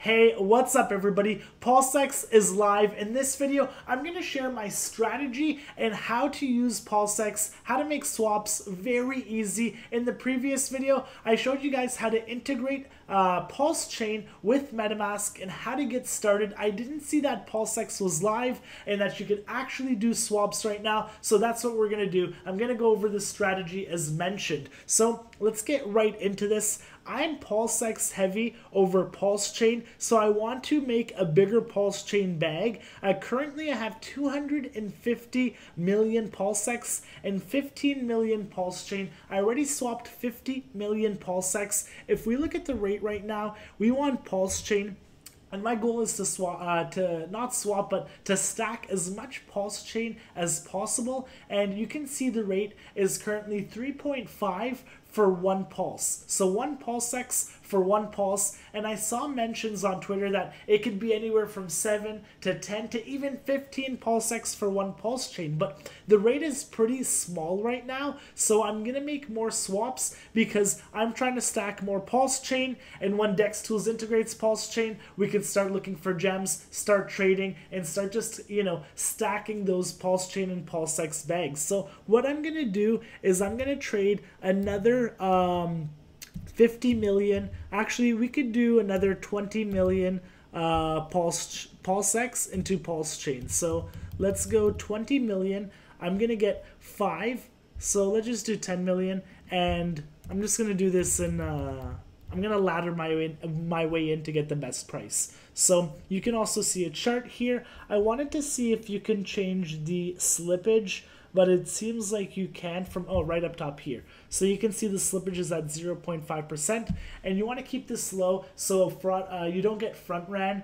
Hey, what's up everybody? PulseX is live. In this video, I'm going to share my strategy and how to use PulseX, how to make swaps very easy. In the previous video, I showed you guys how to integrate Pulsechain with MetaMask and how to get started. I didn't see that PulseX was live and that you could actually do swaps right now, so that's what we're going to do. I'm going to go over the strategy as mentioned. So let's get right into this. I'm PulseX heavy over Pulsechain, so I want to make a bigger Pulsechain bag. Currently, I have 250 million PulseX and 15 million Pulsechain. I already swapped 50 million PulseX. If we look at the rate right now, we want Pulsechain. And my goal is to stack as much Pulsechain as possible. And you can see the rate is currently 3.5 for one pulse. So one PulseX for one pulse. And I saw mentions on Twitter that it could be anywhere from 7 to 10 to even 15 PulseX for one Pulsechain. But the rate is pretty small right now. So I'm going to make more swaps because I'm trying to stack more Pulsechain. And when Dex Tools integrates Pulsechain, we can start looking for gems, start trading, and start just, stacking those Pulsechain and PulseX bags. So what I'm going to do is I'm going to trade another 50 million. Actually, we could do another 20 million PulseX into Pulsechain. So let's go 20 million. I'm going to get 5. So let's just do 10 million. And I'm just going to do this in... I'm going to ladder my way in to get the best price. So you can also see a chart here. I wanted to see if you can change the slippage, but it seems like you can from, right up top here. So you can see the slippage is at 0.5%, and you want to keep this low so you don't get front ran.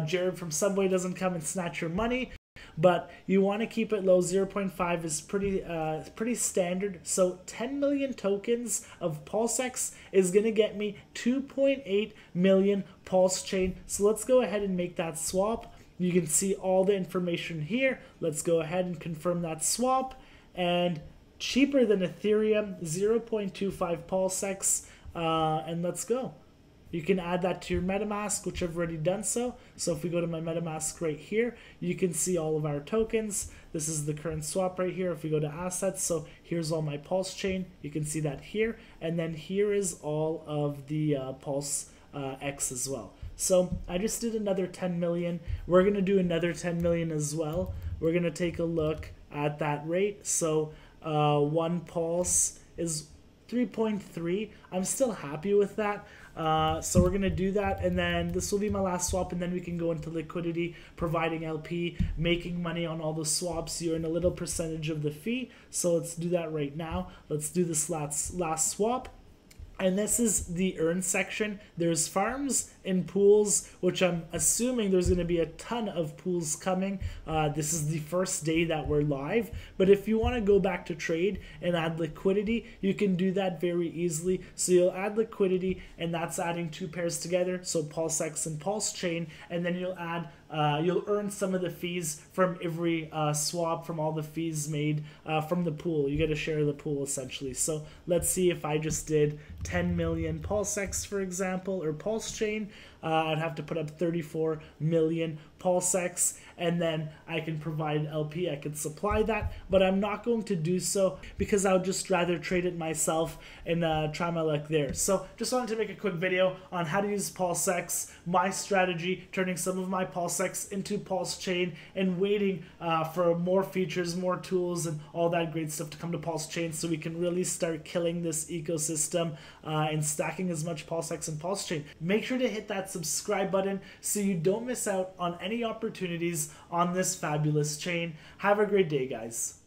Jared from Subway doesn't come and snatch your money. But you want to keep it low. 0.5 is pretty standard. So 10 million tokens of PulseX is going to get me 2.8 million Pulsechain. So let's go ahead and make that swap. You can see all the information here. Let's go ahead and confirm that swap. And cheaper than Ethereum, 0.25 PulseX. And let's go. You can add that to your MetaMask, which I've already done so. So if we go to my MetaMask right here, you can see all of our tokens. This is the current swap right here. If we go to assets, so here's all my Pulsechain. You can see that here. And then here is all of the PulseX as well. So I just did another 10 million. We're going to do another 10 million as well. We're going to take a look at that rate. So one pulse is 3.3. I'm still happy with that. So we're going to do that, and then this will be my last swap, and then we can go into liquidity, providing LP, making money on all the swaps. You earn a little percentage of the fee. So let's do that right now. Let's do this last swap. And this is the earn section. There's farms and pools, which I'm assuming there's going to be a ton of pools coming. This is the first day that we're live. But if you want to go back to trade and add liquidity, you can do that very easily. So you'll add liquidity, and that's adding two pairs together. So PulseX and Pulsechain, and then you'll earn some of the fees from every swap, from all the fees made from the pool. You get a share of the pool essentially. So let's see if I just did 10 million PulseX, for example, or Pulsechain. I'd have to put up 34 million PulseX, and then I can provide LP. I could supply that, but I'm not going to do so because I would just rather trade it myself and try my luck there. So just wanted to make a quick video on how to use PulseX, my strategy, turning some of my PulseX into Pulsechain, and waiting for more features, more tools, and all that great stuff to come to Pulsechain so we can really start killing this ecosystem and stacking as much PulseX and Pulsechain. Make sure to hit that subscribe button so you don't miss out on any opportunities on this fabulous chain. Have a great day, guys.